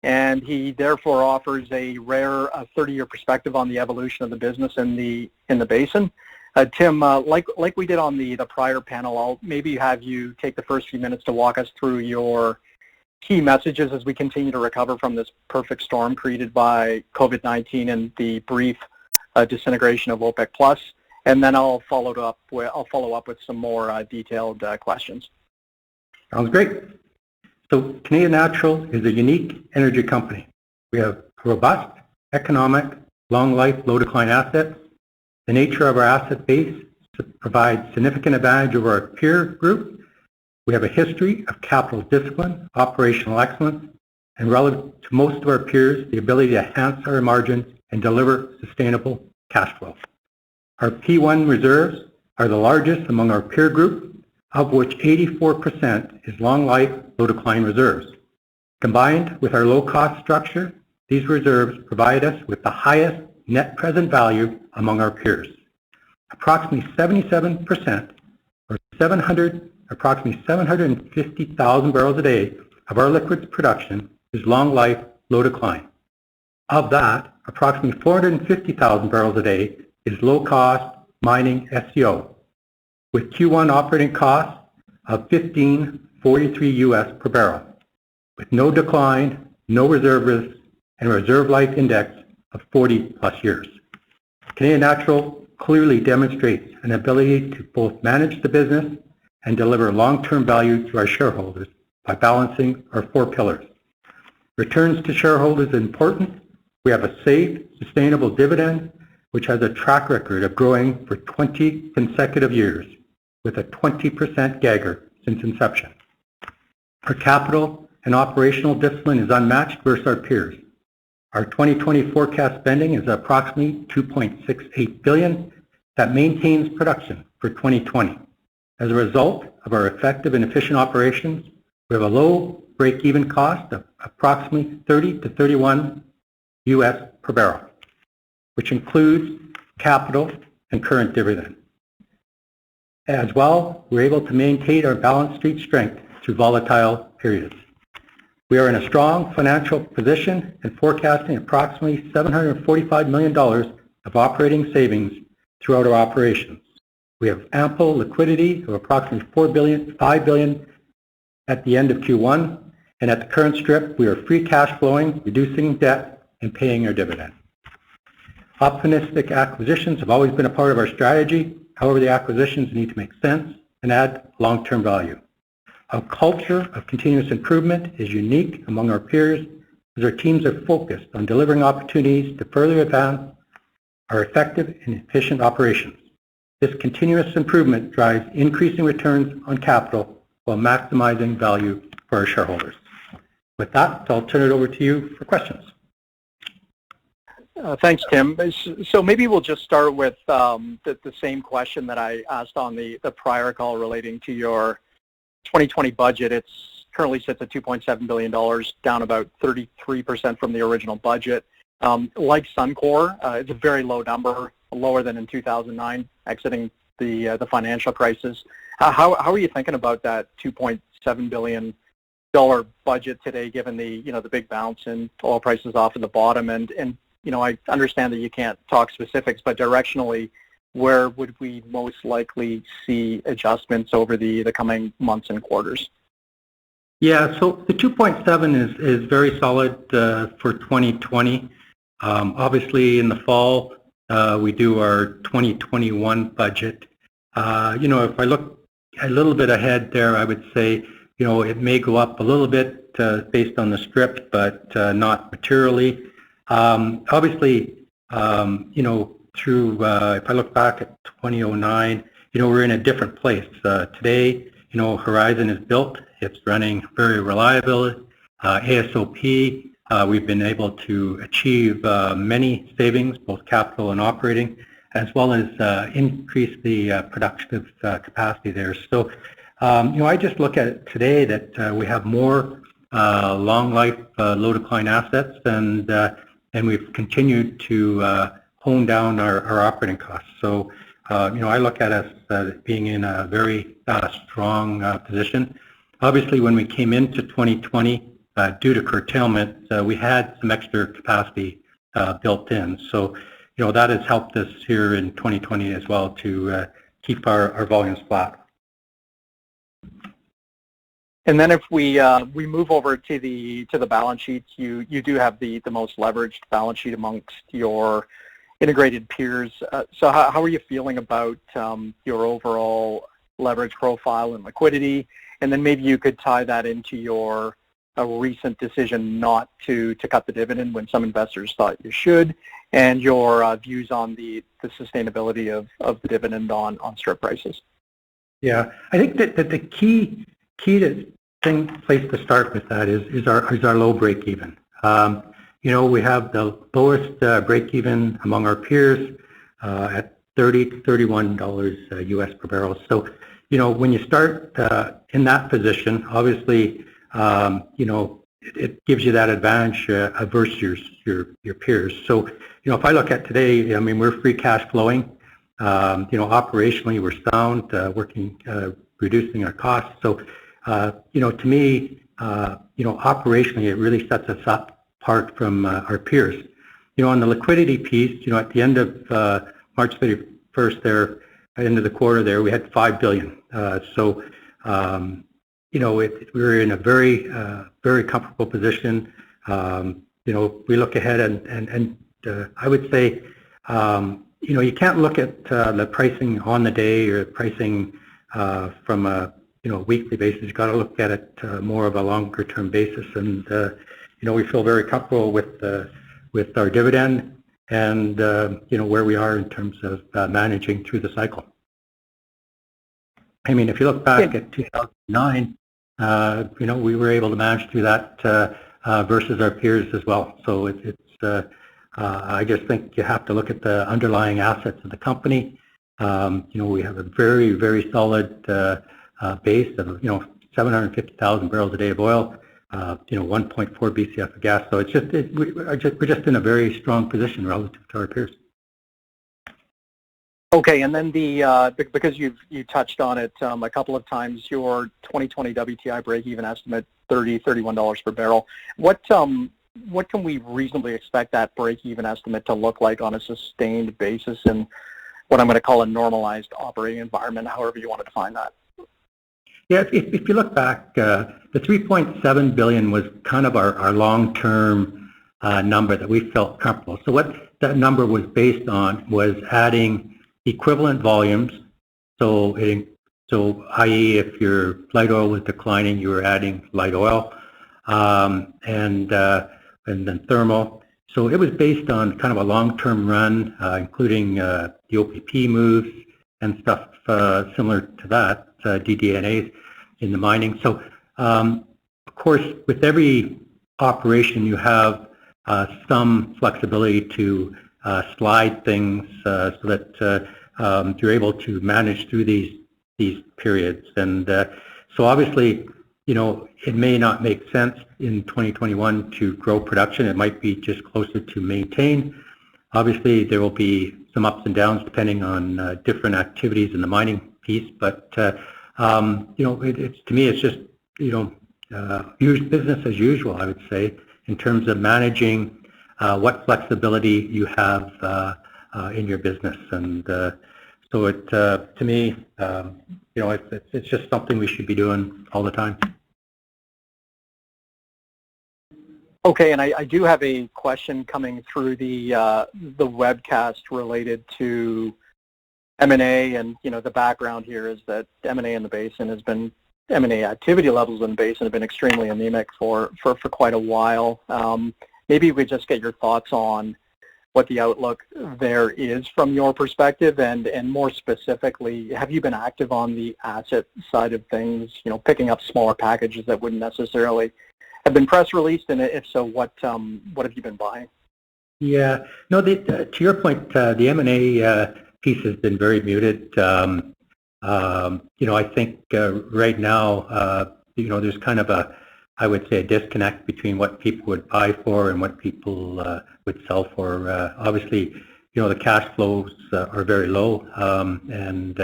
and he therefore offers a rare 30-year perspective on the evolution of the business in the basin. Tim, like we did on the prior panel, I'll maybe have you take the first few minutes to walk us through your key messages as we continue to recover from this perfect storm created by COVID-19 and the brief disintegration of OPEC Plus, and then I'll follow up with some more detailed questions. Sounds great. So Canadian Natural is a unique energy company. We have robust, economic, long-life, low-decline assets. The nature of our asset base provides significant advantage over our peer group. We have a history of capital discipline, operational excellence, and relative to most of our peers, the ability to enhance our margins and deliver sustainable cash flow. Our P1 reserves are the largest among our peer group, of which 84% is long-life, low-decline reserves. Combined with our low-cost structure, these reserves provide us with the highest net present value among our peers. Approximately 77%, or approximately 750,000 barrels a day of our liquids production is long-life, low-decline. Of that, approximately 450,000 barrels a day is low-cost mining SCO, with Q1 operating costs of $15.43 US per barrel, with no decline, no reserve risk, and a reserve life index of 40 plus years. Canadian Natural clearly demonstrates an ability to both manage the business and deliver long-term value to our shareholders by balancing our four pillars. Returns to shareholders is important. We have a safe, sustainable dividend, which has a track record of growing for 20 consecutive years, with a 20% CAGR since inception. Our capital and operational discipline is unmatched versus our peers. Our 2020 forecast spending is approximately $2.68 billion that maintains production for 2020. As a result of our effective and efficient operations, we have a low break-even cost of approximately 30 to 31 US per barrel, which includes capital and current dividend. As well, we're able to maintain our balance sheet strength through volatile periods. We are in a strong financial position and forecasting approximately $745 million of operating savings throughout our operations. We have ample liquidity of approximately $5 billion at the end of Q1, and at the current strip, we are free cash flowing, reducing debt, and paying our dividend. Opportunistic acquisitions have always been a part of our strategy. However, the acquisitions need to make sense and add long-term value. Our culture of continuous improvement is unique among our peers as our teams are focused on delivering opportunities to further advance our effective and efficient operations. This continuous improvement drives increasing returns on capital while maximizing value for our shareholders. With that, I'll turn it over to you for questions. Thanks, Tim. So maybe we'll just start with the same question that I asked on the prior call relating to your 2020 budget. It currently sits at $2.7 billion, down about 33% from the original budget. Like Suncor, it's a very low number, lower than in 2009, exiting the financial crisis. How are you thinking about that $2.7 billion budget today, given the big bounce in oil prices off of the bottom? And I understand that you can't talk specifics, but directionally, where would we most likely see adjustments over the coming months and quarters? Yeah, so the 2.7 is very solid for 2020. Obviously, in the fall, we do our 2021 budget. If I look a little bit ahead there, I would say, it may go up a little bit based on the strip, but not materially. Obviously, if I look back at 2009, we're in a different place. Today, Horizon is built. It's running very reliably. ASOP, we've been able to achieve many savings, both capital and operating, as well as increase the productive capacity there. So, I just look at it today that we have more long life, low decline assets, and we've continued to hone down our operating costs. So, I look at us being in a very strong position. Obviously, when we came into 2020, due to curtailment, we had some extra capacity built in. So, that has helped us here in 2020 as well to keep our volumes flat. And then if we move over to the balance sheets, you do have the most leveraged balance sheet amongst your integrated peers. So how are you feeling about your overall leverage profile and liquidity? And then maybe you could tie that into your recent decision not to cut the dividend when some investors thought you should, and your views on the sustainability of the dividend on strip prices. Yeah, I think that the key place to start with that is our low break even. We have the lowest break even among our peers at $30 to $31 US per barrel. So, when you start in that position, obviously, it gives you that advantage versus your peers. So, if I look at today, I mean, we're free cash flowing. Operationally, we're sound, working, reducing our costs. So, to me, operationally, it really sets us apart from our peers. On the liquidity piece, at the end of March 31st there, at the end of the quarter there, we had $5 billion. We're in a very comfortable position. We look ahead and I would say, you can't look at the pricing on the day or pricing from a weekly basis. You've got to look at it more of a longer term basis. And we feel very comfortable with our dividend and where we are in terms of managing through the cycle. I mean, if you look back at 2009, we were able to manage through that versus our peers as well. So I just think you have to look at the underlying assets of the company. We have a very, very solid base of 750,000 barrels a day of oil, 1.4 BCF of gas. So we're just in a very strong position relative to our peers. Okay, and then because you touched on it a couple of times, your 2020 WTI break-even estimate, $31 per barrel. What can we reasonably expect that break-even estimate to look like on a sustained basis in what I'm going to call a normalized operating environment, however you want to define that? Yeah, if you look back, the $3.7 billion was kind of our long-term number that we felt comfortable. So what that number was based on was adding equivalent volumes. So i.e., if your light oil was declining, you were adding light oil, and then thermal. So it was based on kind of a long-term run, including the OPP moves and stuff similar to that. DD&As in the mining. So, of course, with every operation, you have some flexibility to slide things so that you're able to manage through these periods. And so, obviously, it may not make sense in 2021 to grow production. It might be just closer to maintain. Obviously, there will be some ups and downs depending on different activities in the mining piece, but it's to me, it's just business as usual. I would say in terms of managing what flexibility you have in your business, and so it to me, it's just something we should be doing all the time. Okay, and I do have a question coming through the webcast related to M&A, and the background here is that M&A in the basin has been, M&A activity levels in the basin have been extremely anemic for quite a while. Maybe we just get your thoughts on what the outlook there is from your perspective, and more specifically, have you been active on the asset side of things, picking up smaller packages that wouldn't necessarily have been press released, and if so, what have you been buying? Yeah, no, to your point, the M&A piece has been very muted. I think right now, there's kind of I would say, a disconnect between what people would buy for and what people would sell for. Obviously, the cash flows are very low, and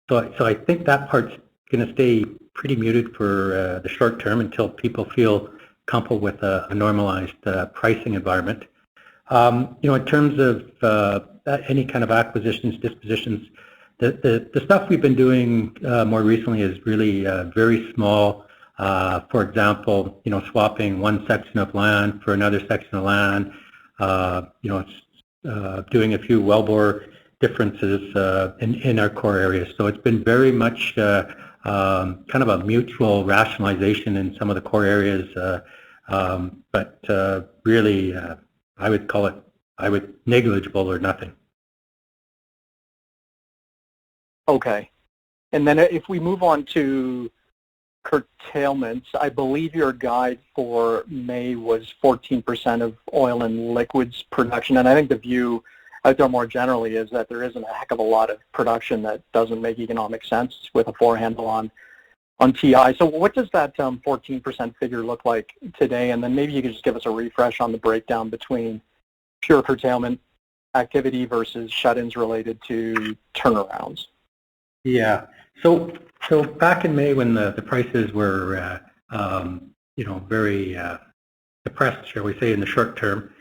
so I think that part's going to stay pretty muted for the short term until people feel comfortable with a normalized pricing environment. In terms of any kind of acquisitions, dispositions, the stuff we've been doing more recently is really very small. For example, swapping one section of land for another section of land. Doing a few wellbore differences in our core areas. So it's been very much kind of a mutual rationalization in some of the core areas, but really I would call it negligible or nothing. Okay. And then if we move on to curtailments, I believe your guide for May was 14% of oil and liquids production, and I think the view out there more generally is that there isn't a heck of a lot of production that doesn't make economic sense with a four handle on TI. So what does that 14% figure look like today? And then maybe you could just give us a refresh on the breakdown between pure curtailment activity versus shut-ins related to turnarounds. Yeah. So back in May when the prices were very depressed, shall we say, in the short term,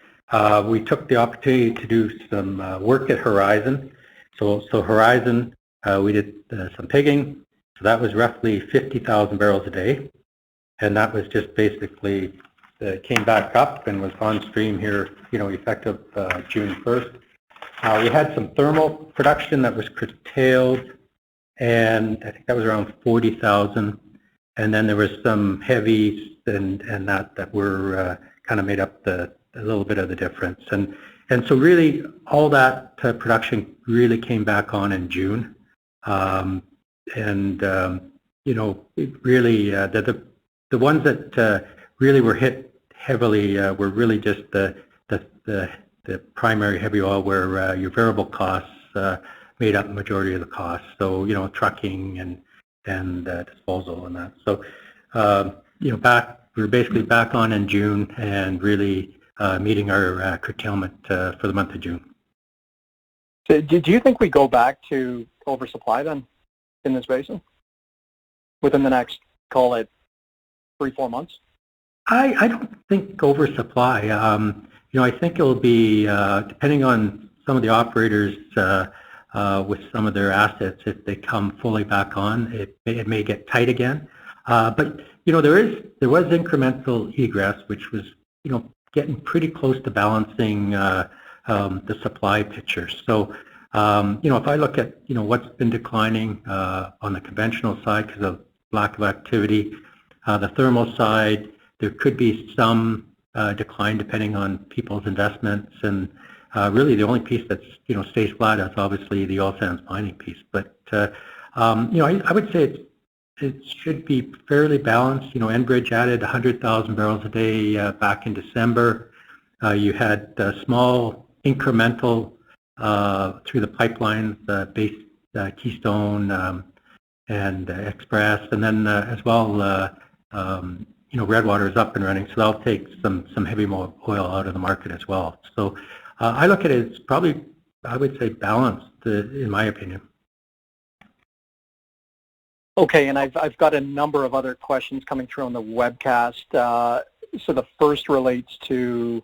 we took the opportunity to do some work at Horizon. So Horizon, we did some pigging. So that was roughly 50,000 barrels a day, and that was just basically came back up and was on stream here, effective June 1st. We had some thermal production that was curtailed, and I think that was around 40,000. And then there was some heavies and that were kind of made up a little bit of the difference. And so really all that production really came back on in June. It really the ones that really were hit heavily were really just the primary heavy oil, where your variable costs made up the majority of the costs. So trucking and disposal and that. So we were basically back on in June and really meeting our curtailment for the month of June. So do you think we go back to oversupply then in this basin within the next, call it, 3-4 months? I don't think oversupply. I think it'll be depending on some of the operators with some of their assets. If they come fully back on, it may get tight again. But there was incremental egress, which was getting pretty close to balancing the supply picture. So if I look at what's been declining on the conventional side because of lack of activity, the thermal side, there could be some decline depending on people's investments, and really the only piece that's stays flat is obviously the oil sands mining piece. But I would say it should be fairly balanced. Enbridge added 100,000 barrels a day back in December. You had small incremental through the pipelines, base Keystone and Express, and then as well, Redwater is up and running, so that'll take some heavy oil out of the market as well. So I look at it as probably, I would say, balanced in my opinion. Okay, and I've got a number of other questions coming through on the webcast. So the first relates to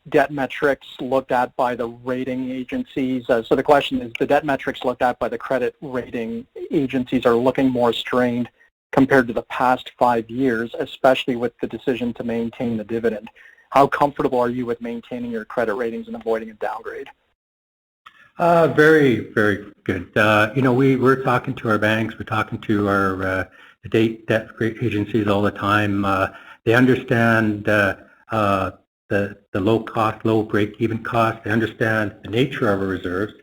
debt metrics looked at by the rating agencies. So the question is, the debt metrics looked at by the credit rating agencies are looking more strained compared to the past 5 years, especially with the decision to maintain the dividend. How comfortable are you with maintaining your credit ratings and avoiding a downgrade? Very, very good. We're talking to our banks, we're talking to our debt agencies all the time. They understand the low cost, low break-even cost. They understand the nature of our reserves.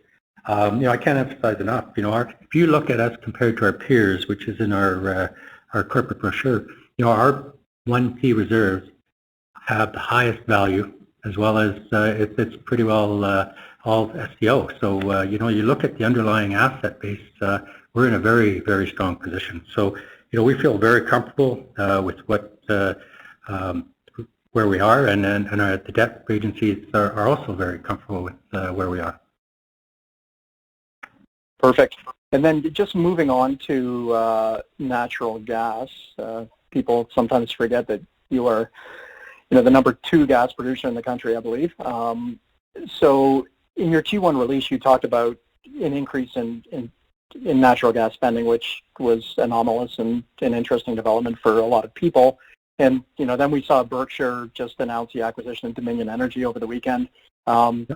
I can't emphasize enough. If you look at us compared to our peers, which is in our corporate brochure, our 1P reserves have the highest value, as well as it's pretty well all SCO. So you look at the underlying asset base, we're in a very, very strong position. So we feel very comfortable with where we are, and the debt agencies are also very comfortable with where we are. Perfect. And then just moving on to natural gas, people sometimes forget that you are, the number 2 gas producer in the country, I believe. So in your Q1 release, you talked about an increase in natural gas spending, which was anomalous and an interesting development for a lot of people. And then we saw Berkshire just announce the acquisition of Dominion Energy over the weekend.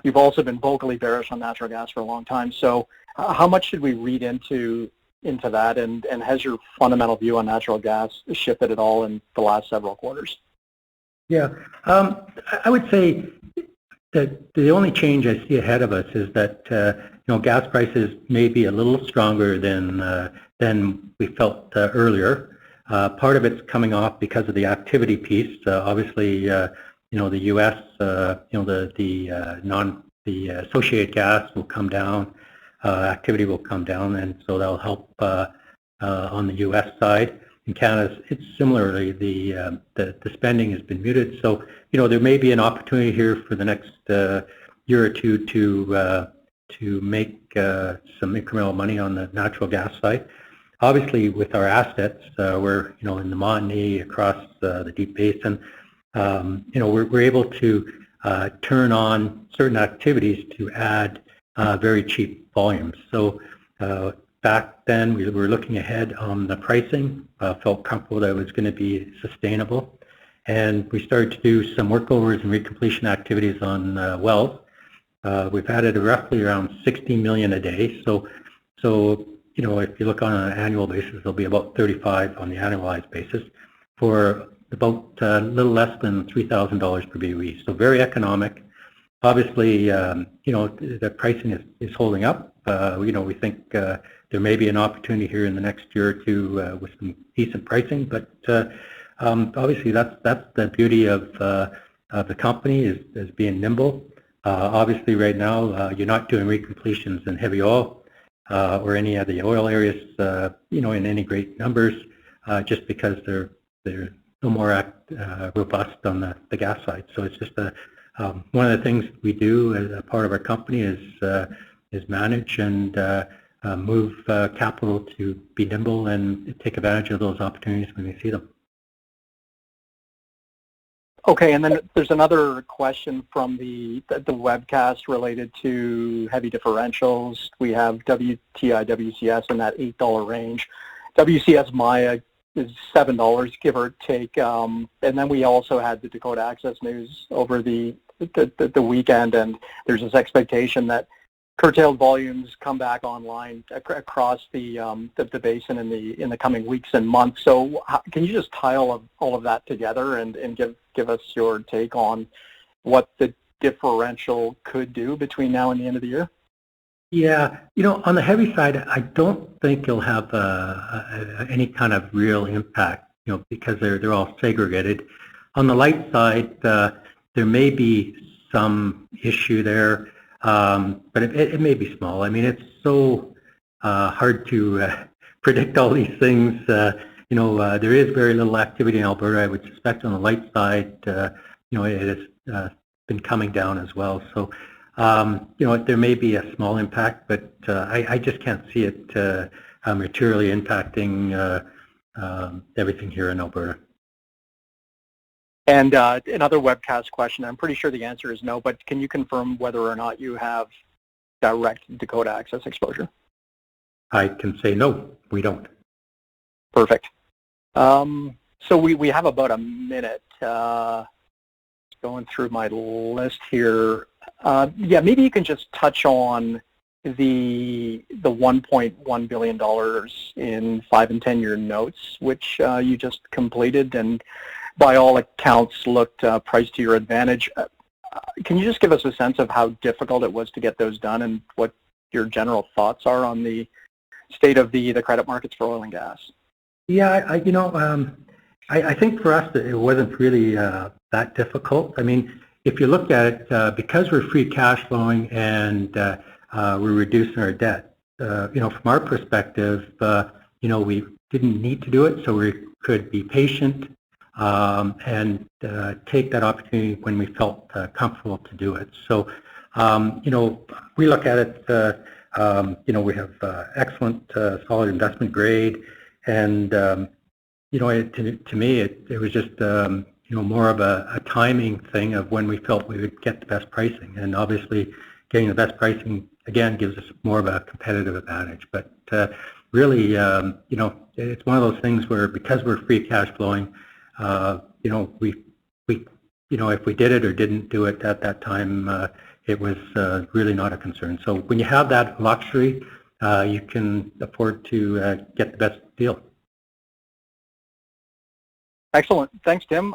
You've also been vocally bearish on natural gas for a long time. So how much should we read into that, and has your fundamental view on natural gas shifted at all in the last several quarters? Yeah, I would say that the only change I see ahead of us is that gas prices may be a little stronger than we felt earlier. Part of it's coming off because of the activity piece. Obviously, the U.S. The associated gas will come down, activity will come down, and so that'll help on the U.S. side. In Canada, it's similarly the spending has been muted. So there may be an opportunity here for the next year or two to make some incremental money on the natural gas side. Obviously, with our assets, we're in the Montney across the Deep Basin. We're able to turn on certain activities to add very cheap volumes. So back then, we were looking ahead on the pricing, felt comfortable that it was going to be sustainable, and we started to do some workovers and recompletion activities on wells. We've added roughly around 60 million a day. So if you look on an annual basis, there'll be about 35 on the annualized basis for about a little less than $3,000 per BOE. So very economic. Obviously, the pricing is holding up. We think there may be an opportunity here in the next year or two with some decent pricing, but obviously that's the beauty of the company is being nimble. Obviously, right now you're not doing recompletions in heavy oil or any of the oil areas, in any great numbers, just because they're no more robust on the gas side. So it's just one of the things we do as a part of our company is manage and move capital to be nimble and take advantage of those opportunities when we see them. Okay, and then there's another question from the webcast related to heavy differentials. We have WTI, WCS in that $8 range. WCS Maya is $7, give or take. And then we also had the Dakota Access news over the weekend, and there's this expectation that curtailed volumes come back online across the basin in the coming weeks and months. So can you just tie all of that together and give us your take on what the differential could do between now and the end of the year? Yeah, on the heavy side, I don't think it'll have any kind of real impact, because they're all segregated. On the light side, there may be some issue there. But it may be small. I mean, it's so hard to predict all these things. There is very little activity in Alberta. I would suspect on the light side, it has been coming down as well. So, there may be a small impact, but I just can't see it materially impacting everything here in Alberta. And another webcast question, I'm pretty sure the answer is no, but can you confirm whether or not you have direct Dakota Access exposure? I can say no, we don't. Perfect. So we have about a minute going through my list here. Yeah, maybe you can just touch on the $1.1 billion in 5- and 10-year notes, which you just completed, and by all accounts looked priced to your advantage. Can you just give us a sense of how difficult it was to get those done and what your general thoughts are on the state of the credit markets for oil and gas? Yeah, I think for us it wasn't really that difficult. I mean, if you look at it, because we're free cash flowing and we're reducing our debt, from our perspective, we didn't need to do it, so we could be patient and take that opportunity when we felt comfortable to do it. So, we look at it We have excellent, solid investment grade, and to me, it was just more of a timing thing of when we felt we would get the best pricing, and obviously getting the best pricing again gives us more of a competitive advantage. But really, it's one of those things where because we're free cash flowing, if we did it or didn't do it at that time, it was really not a concern. So when you have that luxury, you can afford to get the best deal. Excellent. Thanks, Tim.